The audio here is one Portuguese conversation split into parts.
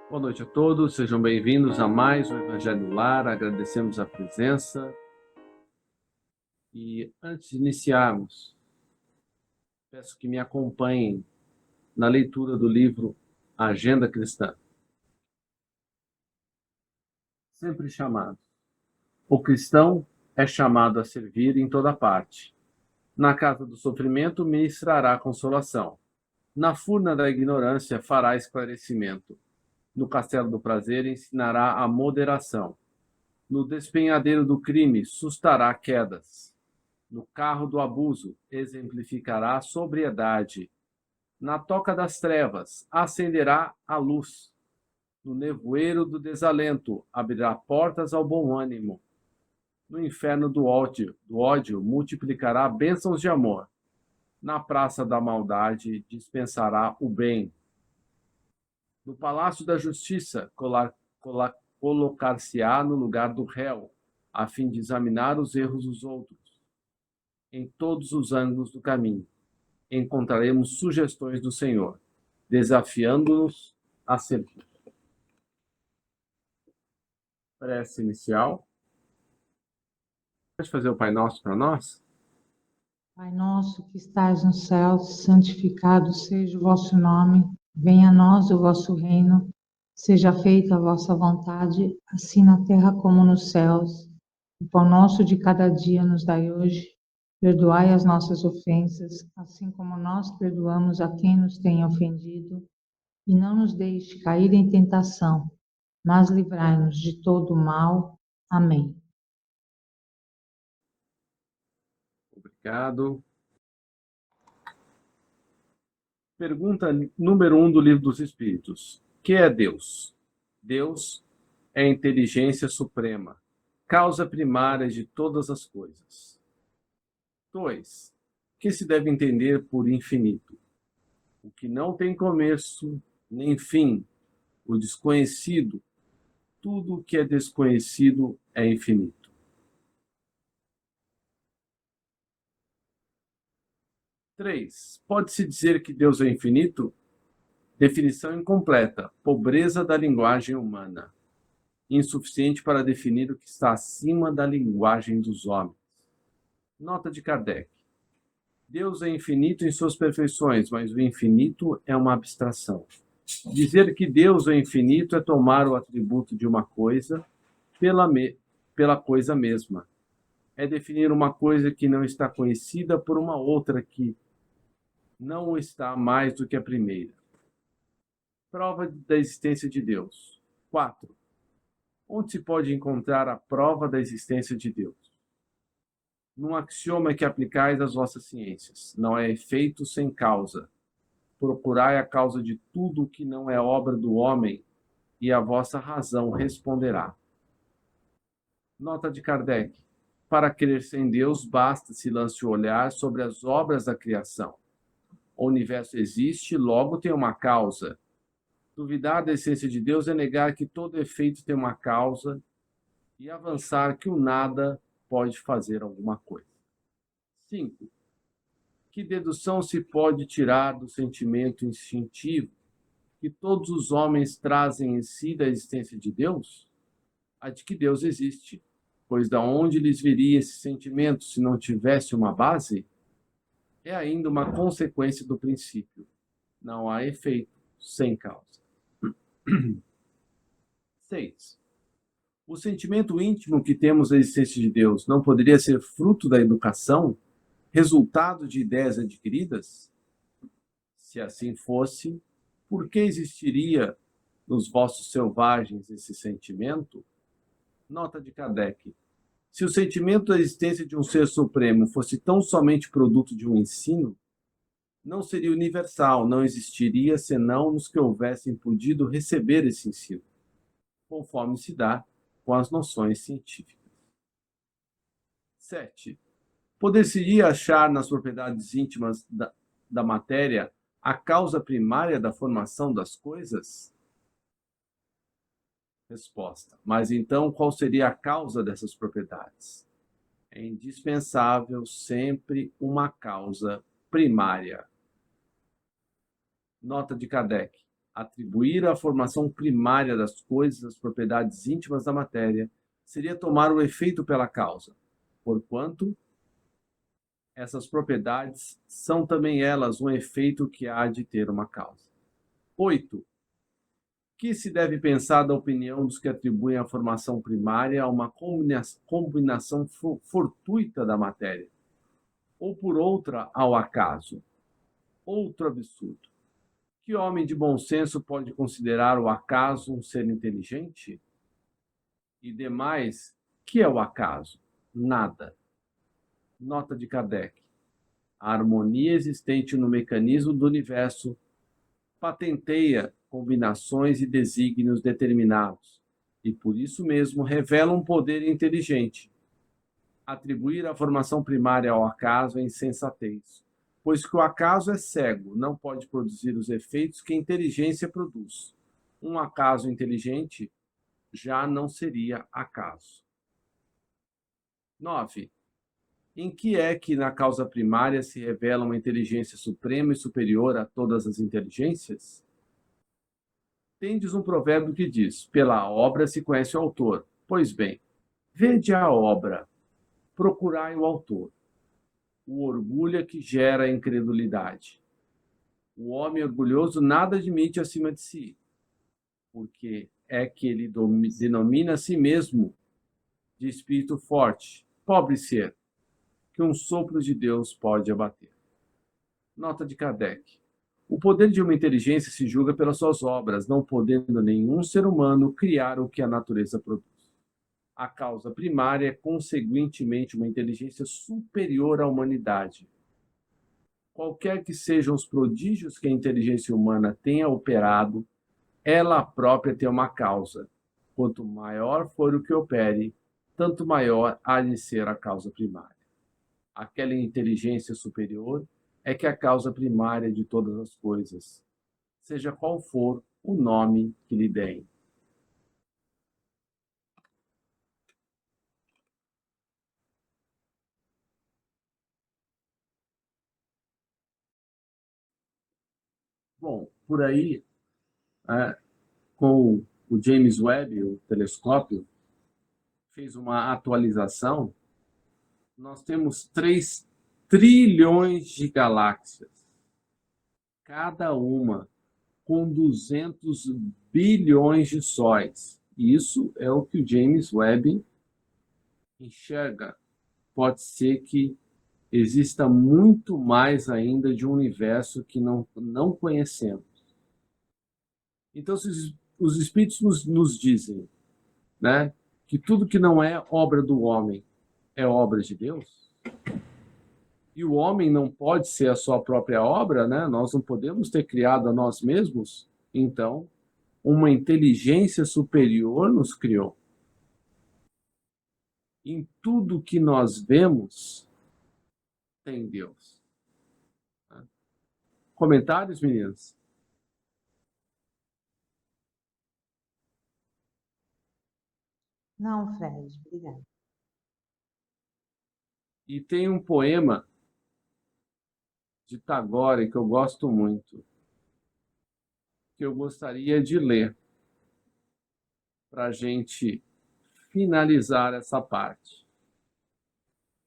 Boa noite a todos, sejam bem-vindos a mais um Evangelho no Lar. Agradecemos a presença. E antes de iniciarmos, peço que me acompanhem na leitura do livro Agenda Cristã. Sempre chamado. O cristão é chamado a servir em toda parte. Na casa do sofrimento ministrará consolação. Na furna da ignorância fará esclarecimento. No castelo do prazer ensinará a moderação. No despenhadeiro do crime sustará quedas. No carro do abuso exemplificará a sobriedade. Na toca das trevas acenderá a luz. No nevoeiro do desalento abrirá portas ao bom ânimo. No inferno do ódio multiplicará bênçãos de amor. Na praça da maldade dispensará o bem. No palácio da justiça colocar-se-á no lugar do réu, a fim de examinar os erros dos outros. Em todos os ângulos do caminho encontraremos sugestões do Senhor, desafiando-nos a servir. Prece inicial. Pode fazer o Pai Nosso para nós? Pai nosso que estais no céu, santificado seja o vosso nome. Venha a nós o vosso reino. Seja feita a vossa vontade, assim na terra como nos céus. O pão nosso de cada dia nos dai hoje. Perdoai as nossas ofensas, assim como nós perdoamos a quem nos tem ofendido. E não nos deixe cair em tentação, mas livrai-nos de todo o mal. Amém. Obrigado. Pergunta número 1 do Livro dos Espíritos. Que é Deus? Deus é a inteligência suprema, causa primária de todas as coisas. 2. Que se deve entender por infinito? O que não tem começo nem fim, o desconhecido. Tudo o que é desconhecido é infinito. 3. Pode-se dizer que Deus é infinito? Definição incompleta. Pobreza da linguagem humana. Insuficiente para definir o que está acima da linguagem dos homens. Nota de Kardec. Deus é infinito em suas perfeições, mas o infinito é uma abstração. Dizer que Deus é infinito é tomar o atributo de uma coisa pela coisa mesma. É definir uma coisa que não está conhecida por uma outra que não está mais do que a primeira. Prova da existência de Deus. 4. Onde se pode encontrar a prova da existência de Deus? Num axioma que aplicais às vossas ciências. Não é efeito sem causa. Procurai a causa de tudo o que não é obra do homem, e a vossa razão responderá. Nota de Kardec. Para crer sem Deus, basta se lance o olhar sobre as obras da criação. O universo existe, logo tem uma causa. Duvidar da essência de Deus é negar que todo efeito tem uma causa e avançar que o nada pode fazer alguma coisa. 5. Que dedução se pode tirar do sentimento instintivo que todos os homens trazem em si da existência de Deus? A de que Deus existe, pois da onde lhes viria esse sentimento se não tivesse uma base? É ainda uma consequência do princípio. Não há efeito sem causa. 6. O sentimento íntimo que temos da existência de Deus não poderia ser fruto da educação, resultado de ideias adquiridas? Se assim fosse, por que existiria nos vossos selvagens esse sentimento? Nota de Kardec. Se o sentimento da existência de um ser supremo fosse tão somente produto de um ensino, não seria universal, não existiria senão nos que houvessem podido receber esse ensino, conforme se dá com as noções científicas. 7. Poder-se-ia achar nas propriedades íntimas da matéria a causa primária da formação das coisas? Resposta. Mas então, qual seria a causa dessas propriedades? É indispensável sempre uma causa primária. Nota de Kardec. Atribuir à formação primária das coisas as propriedades íntimas da matéria seria tomar o efeito pela causa, porquanto essas propriedades são também elas um efeito que há de ter uma causa. 8. Que se deve pensar da opinião dos que atribuem a formação primária a uma combinação fortuita da matéria, ou por outra ao acaso? Outro absurdo. Que homem de bom senso pode considerar o acaso um ser inteligente? E demais, que é o acaso? Nada. Nota de Kardec. A harmonia existente no mecanismo do universo patenteia combinações e desígnios determinados, e por isso mesmo revela um poder inteligente. Atribuir a formação primária ao acaso é insensatez, pois que o acaso é cego, não pode produzir os efeitos que a inteligência produz. Um acaso inteligente já não seria acaso. 9. Em que é que na causa primária se revela uma inteligência suprema e superior a todas as inteligências? Tendes um provérbio que diz: pela obra se conhece o autor. Pois bem, vede a obra, procurai o autor. O orgulho é que gera a incredulidade. O homem orgulhoso nada admite acima de si, porque é que ele denomina a si mesmo de espírito forte, pobre ser, que um sopro de Deus pode abater. Nota de Kardec. O poder de uma inteligência se julga pelas suas obras, não podendo nenhum ser humano criar o que a natureza produz. A causa primária é, consequentemente, uma inteligência superior à humanidade. Qualquer que sejam os prodígios que a inteligência humana tenha operado, ela própria tem uma causa. Quanto maior for o que opere, tanto maior há de ser a causa primária. Aquela inteligência superior é que é a causa primária de todas as coisas, seja qual for o nome que lhe deem. Bom, por aí, com o James Webb, o telescópio, fez uma atualização. Nós temos 3 trilhões de galáxias, cada uma com 200 bilhões de sóis. Isso é o que o James Webb enxerga. Pode ser que exista muito mais ainda de um universo que não conhecemos. Então, se os Espíritos nos dizem, né, que tudo que não é obra do homem é obra de Deus, e o homem não pode ser a sua própria obra, né? Nós não podemos ter criado a nós mesmos, então uma inteligência superior nos criou. Em tudo que nós vemos, tem Deus. Comentários, meninas? Não, Fred, obrigada. E tem um poema de Tagore que eu gosto muito, que eu gostaria de ler para a gente finalizar essa parte.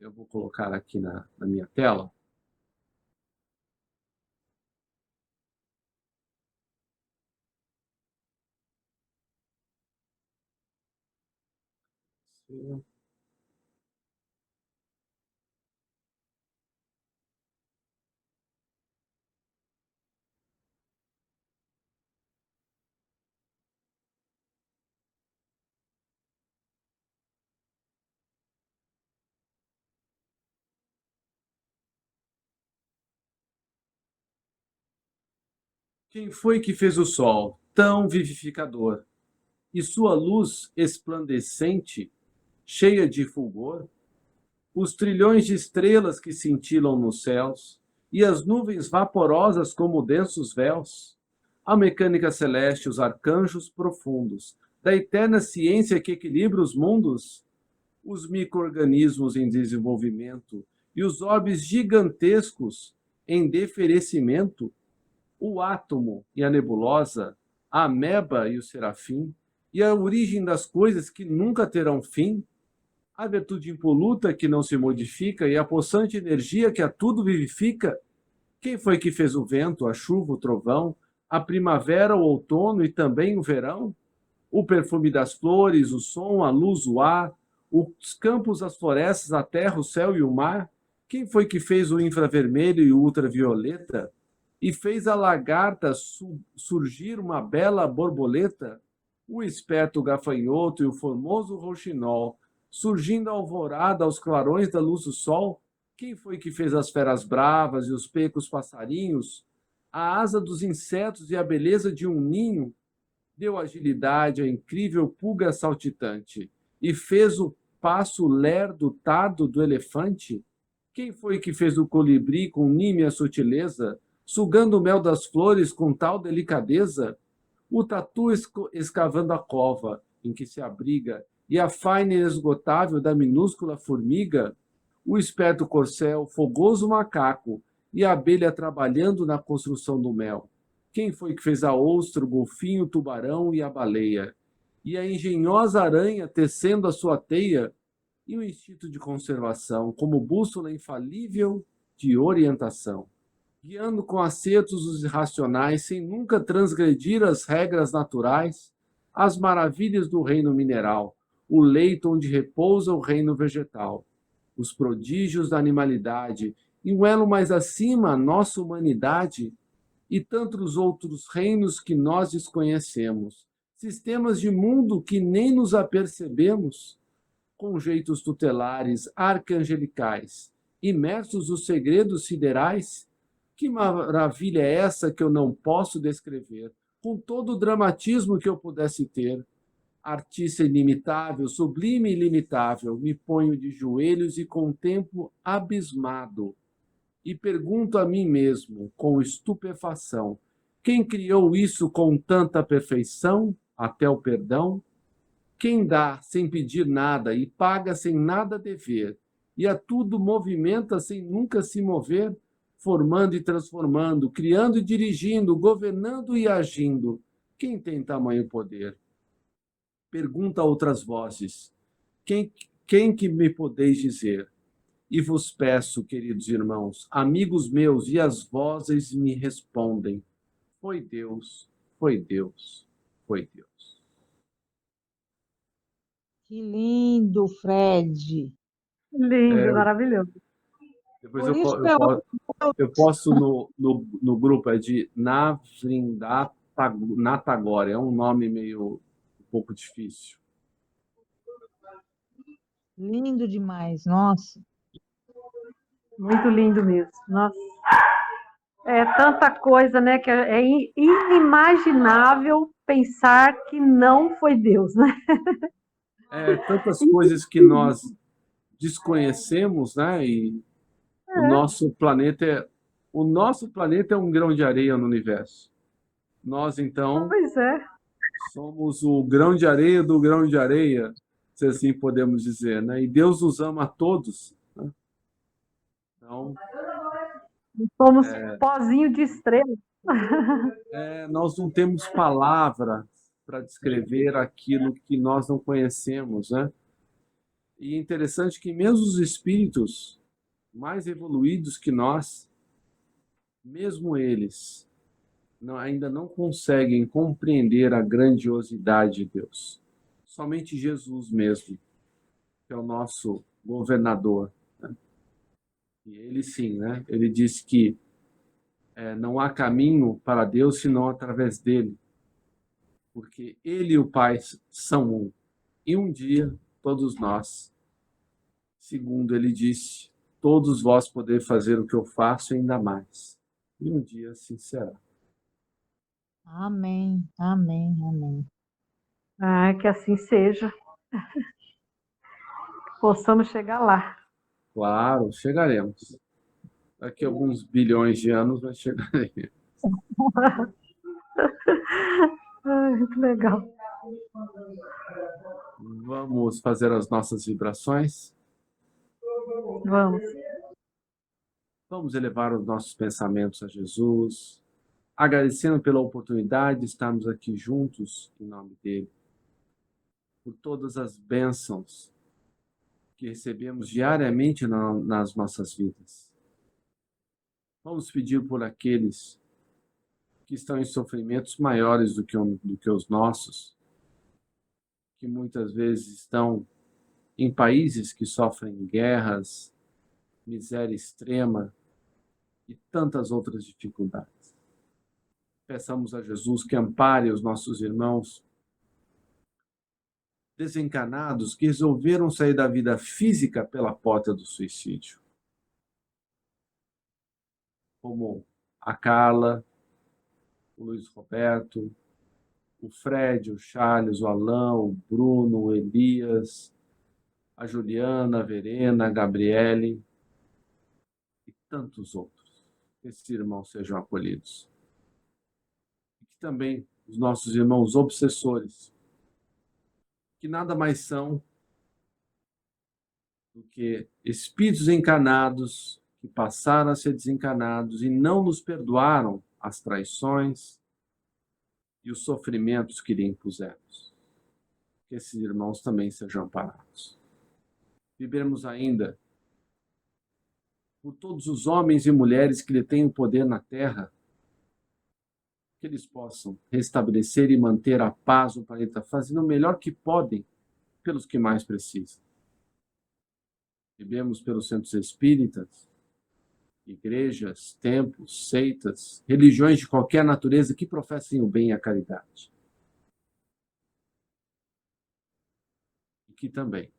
Eu vou colocar aqui na minha tela. Quem foi que fez o sol tão vivificador, e sua luz esplandecente, cheia de fulgor? Os trilhões de estrelas que cintilam nos céus, e as nuvens vaporosas como densos véus? A mecânica celeste, os arcanjos profundos, da eterna ciência que equilibra os mundos? Os micro-organismos em desenvolvimento e os orbes gigantescos em deferecimento? O átomo e a nebulosa, a ameba e o serafim, e a origem das coisas que nunca terão fim, a virtude impoluta que não se modifica e a possante energia que a tudo vivifica? Quem foi que fez o vento, a chuva, o trovão, a primavera, o outono e também o verão? O perfume das flores, o som, a luz, o ar, os campos, as florestas, a terra, o céu e o mar? Quem foi que fez o infravermelho e o ultravioleta? E fez a lagarta surgir uma bela borboleta? O esperto gafanhoto e o formoso rouxinol, surgindo a alvorada aos clarões da luz do sol? Quem foi que fez as feras bravas e os pecos passarinhos? A asa dos insetos e a beleza de um ninho? Deu agilidade à incrível pulga saltitante e fez o passo lerdo tardo do elefante? Quem foi que fez o colibri com nímia sutileza, sugando o mel das flores com tal delicadeza? O tatu escavando a cova em que se abriga e a faina inesgotável da minúscula formiga? O esperto corcel, fogoso macaco e a abelha trabalhando na construção do mel? Quem foi que fez a ostra, o golfinho, o tubarão e a baleia? E a engenhosa aranha tecendo a sua teia? E o instinto de conservação como bússola infalível de orientação, guiando com acertos os irracionais sem nunca transgredir as regras naturais, as maravilhas do reino mineral, o leito onde repousa o reino vegetal, os prodígios da animalidade e um elo mais acima a nossa humanidade e tantos outros reinos que nós desconhecemos, sistemas de mundo que nem nos apercebemos, com jeitos tutelares arcangelicais, imersos nos segredos siderais? Que maravilha é essa que eu não posso descrever, com todo o dramatismo que eu pudesse ter? Artista inimitável, sublime e ilimitável, me ponho de joelhos e contemplo abismado. E pergunto a mim mesmo, com estupefação, quem criou isso com tanta perfeição, até o perdão? Quem dá sem pedir nada e paga sem nada dever, e a tudo movimenta sem nunca se mover, formando e transformando, criando e dirigindo, governando e agindo, quem tem tamanho poder? Pergunta a outras vozes, quem que me podeis dizer? E vos peço, queridos irmãos, amigos meus, e as vozes me respondem, foi Deus, foi Deus, foi Deus. Que lindo, Fred. Lindo, maravilhoso. Depois Por isso que eu eu posto no grupo, é de Natagore, é um nome meio um pouco difícil. lindo demais, nossa. Muito lindo mesmo. Nossa. É tanta coisa, né, que é inimaginável pensar que não foi Deus, né? Tantas coisas que nós desconhecemos, né? E o nosso planeta é um grão de areia no universo. Nós, então, Pois é. somos o grão de areia do grão de areia, se assim podemos dizer, né? E Deus nos ama a todos, né? Então, Somos pozinho de estrela. nós não temos palavra para descrever aquilo que nós não conhecemos, né? E é interessante que mesmo os espíritos mais evoluídos que nós, mesmo eles, ainda não conseguem compreender a grandiosidade de Deus. Somente Jesus mesmo, que é o nosso governador, né? E ele sim, né? Ele diz que não há caminho para Deus senão através dele, porque ele e o Pai são um. E um dia, todos nós, segundo ele disse, todos vós podeis fazer o que eu faço e ainda mais. E um dia assim será. Amém, amém, amém. Ah, que assim seja. Possamos chegar lá. Claro, chegaremos. Daqui a alguns bilhões de anos nós chegaremos. Ai, muito legal. Vamos fazer as nossas vibrações? Vamos. Vamos elevar os nossos pensamentos a Jesus, agradecendo pela oportunidade de estarmos aqui juntos em nome dele, por todas as bênçãos que recebemos diariamente nas nossas vidas. Vamos pedir por aqueles que estão em sofrimentos maiores do que os nossos, que muitas vezes estão em países que sofrem guerras, miséria extrema e tantas outras dificuldades. Peçamos a Jesus que ampare os nossos irmãos desencanados que resolveram sair da vida física pela porta do suicídio, como a Carla, o Luiz Roberto, o Fred, o Charles, o Alain, o Bruno, o Elias, a Juliana, a Verena, a Gabriele e tantos outros. Que esses irmãos sejam acolhidos. E que também os nossos irmãos obsessores, que nada mais são do que espíritos encarnados que passaram a ser desencarnados e não nos perdoaram as traições e os sofrimentos que lhe impusemos. Que esses irmãos também sejam amparados. Vivermos ainda por todos os homens e mulheres que lhe têm o poder na terra, que eles possam restabelecer e manter a paz no planeta, fazendo o melhor que podem pelos que mais precisam. Vivemos pelos centros espíritas, igrejas, templos, seitas, religiões de qualquer natureza que professem o bem e a caridade. E que também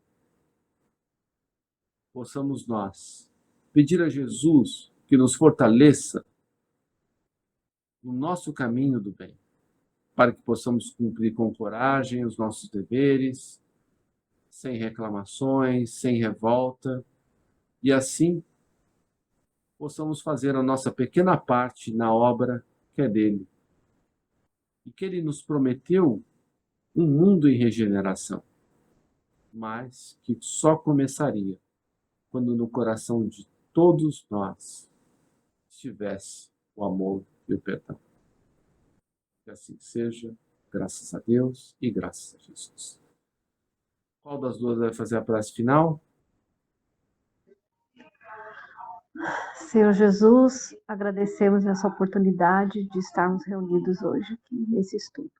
possamos nós pedir a Jesus que nos fortaleça no nosso caminho do bem, para que possamos cumprir com coragem os nossos deveres, sem reclamações, sem revolta, e assim possamos fazer a nossa pequena parte na obra que é dele. E que ele nos prometeu um mundo em regeneração, mas que só começaria quando no coração de todos nós estivesse o amor e o perdão. Que assim seja, graças a Deus e graças a Jesus. Qual das duas vai fazer a prece final? Senhor Jesus, agradecemos essa oportunidade de estarmos reunidos hoje aqui nesse estudo.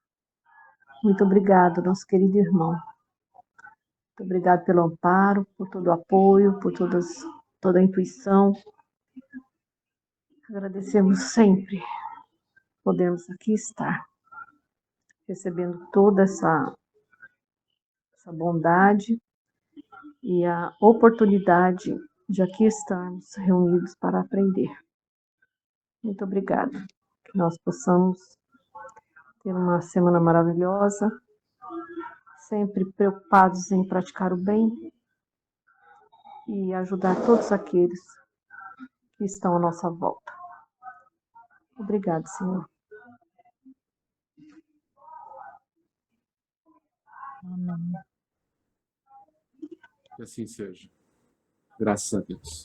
Muito obrigado, nosso querido irmão. Muito obrigado pelo amparo, por todo o apoio, por toda a intuição. Agradecemos sempre podermos aqui estar, recebendo toda essa bondade e a oportunidade de aqui estarmos reunidos para aprender. Muito obrigada. Que nós possamos ter uma semana maravilhosa, sempre preocupados em praticar o bem e ajudar todos aqueles que estão à nossa volta. Obrigada, Senhor. Amém. Que assim seja. Graças a Deus.